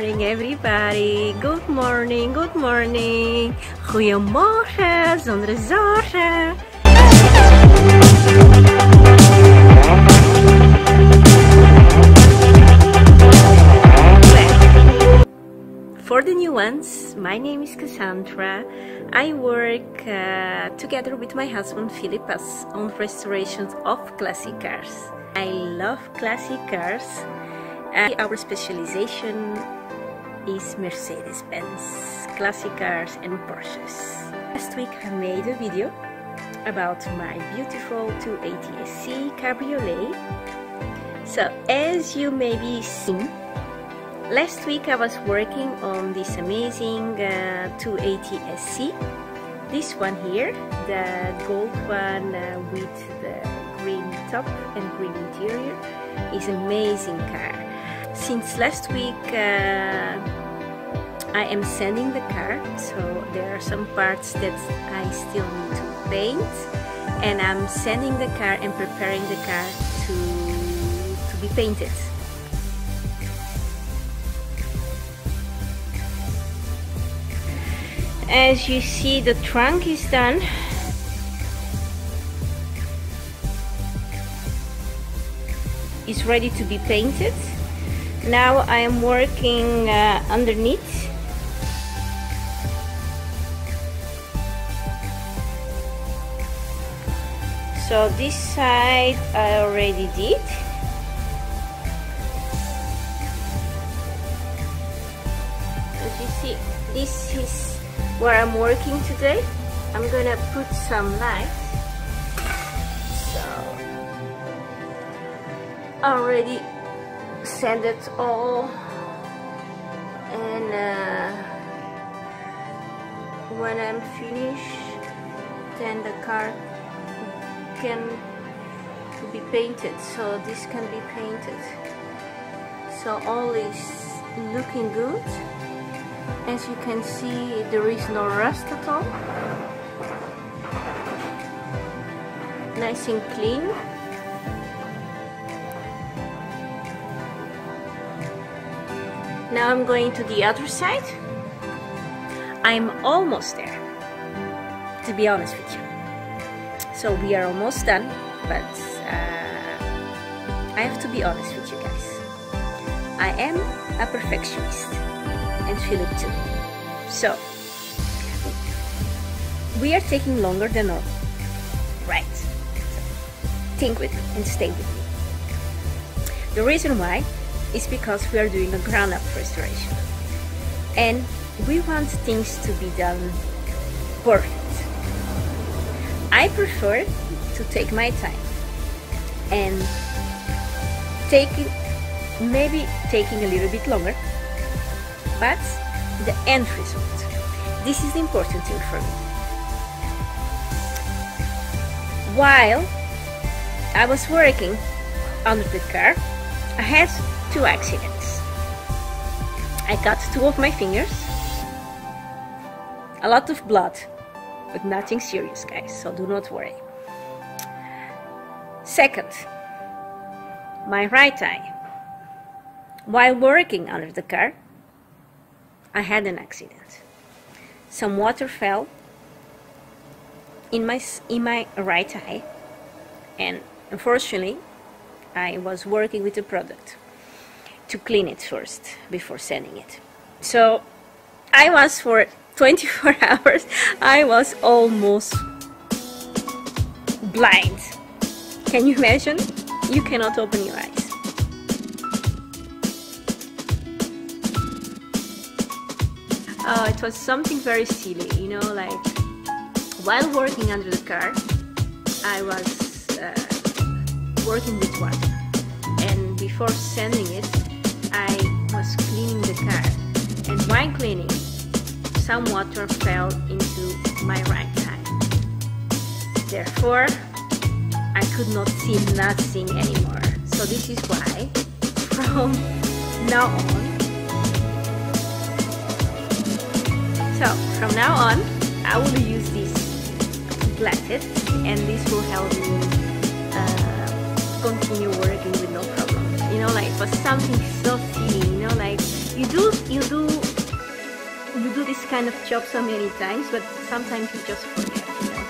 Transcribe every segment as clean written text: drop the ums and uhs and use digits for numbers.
morning everybody. Good morning, good morning. Goedemorgen, zonder zorgen. For the new ones, my name is Cassandra. I work together with my husband Philip Pas on restorations of classic cars. I love classic cars. Our specialization is Mercedes-Benz, classic cars and Porsches. Last week I made a video about my beautiful 280SC Cabriolet. So as you may be seen, last week I was working on this amazing 280SC. This one here, the gold one with the green top and green interior, is an amazing car. Since last week I am sanding the car, so there are some parts that I still need to paint, and I'm sanding the car and preparing the car to be painted. As you see, the trunk is done. It's ready to be painted. Now I am working underneath. So this side I already did. As you see, this is where I'm working today. I'm gonna put some light. So already sanded all, and when I'm finished, then the car can be painted. So this can be painted. So all is looking good. As you can see, there is no rust at all. Nice and clean. Now I'm going to the other side. I'm almost there, to be honest with you. So we are almost done, but I have to be honest with you guys. I am a perfectionist, and Philip too. So we are taking longer than normal, right? So think with me and stay with me. The reason why is because we are doing a ground-up restoration, and we want things to be done perfect. I prefer to take my time and maybe taking a little bit longer, but the end result, this is the important thing for me. While I was working under the car, I had 2 accidents. I cut 2 of my fingers, a lot of blood, but nothing serious, guys, so do not worry. Second, my right eye. While working under the car, I had an accident. Some water fell in my right eye, and unfortunately I was working with a product to clean it first before sanding it. So I was, for 24 hours, I was almost blind. Can you imagine? You cannot open your eyes. Oh, it was something very silly, you know, like while working under the car, I was working with water, and before sanding it, I was cleaning the car, and while cleaning, some water fell into my right eye. Therefore, I could not see nothing anymore. So this is why, from now on, I will use this glasses, and this will help me continue working with no problem. You know, like for something so silly, you know, like you do this kind of job so many times, but sometimes you just forget, you know.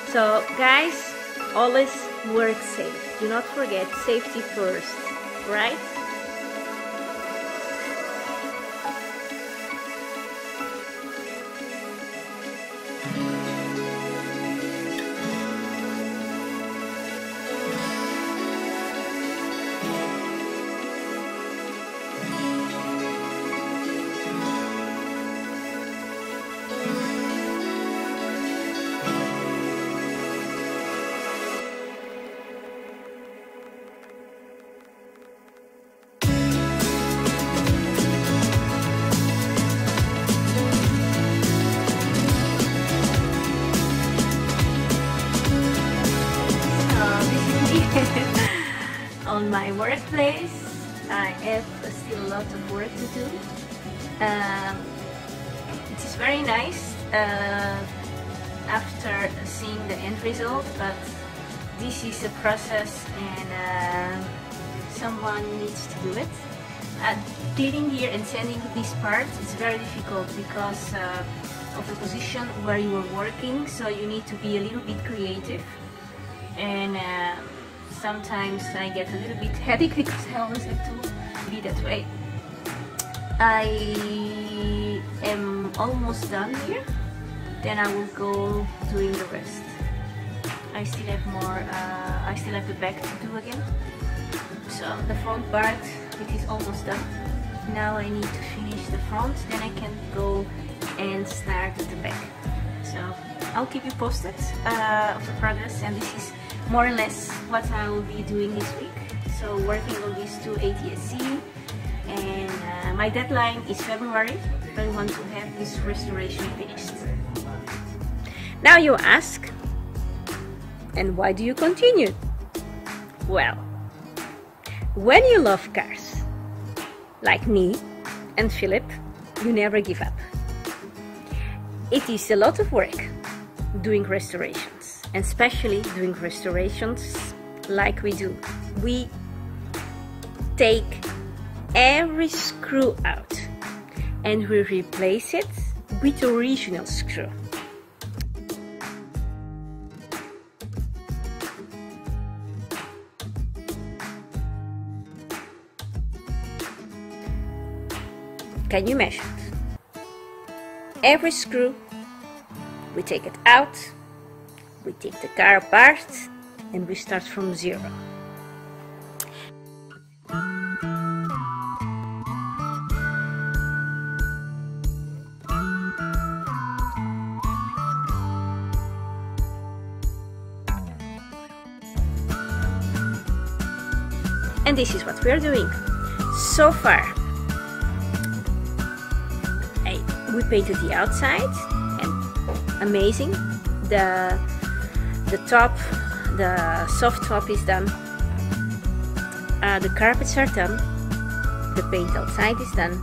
So guys, always work safe. Do not forget safety first, right? On my workplace, I have still a lot of work to do. It is very nice after seeing the end result, but this is a process and someone needs to do it. Cleaning here and sanding this part is very difficult because of the position where you are working, so you need to be a little bit creative, and sometimes I get a little bit headache because I always have to be that way. I am almost done here, then I will go doing the rest. I still have more, I still have the back to do again. So the front part, it is almost done. Now I need to finish the front, then I can go and start at the back. So I'll keep you posted of the progress, and this is more or less what I will be doing this week. So working on these two ATSC, and my deadline is February. I want to have this restoration finished. Now you ask, and why do you continue? Well, when you love cars, like me and Philip, you never give up. It is a lot of work doing restorations, and especially doing restorations like we do. We take every screw out and we replace it with the original screw. Can you measure it? Every screw, we take it out, we take the car apart, and we start from zero. And this is what we are doing. So far, we painted the outside, and amazing. The top, the soft top is done. The carpets are done. The paint outside is done.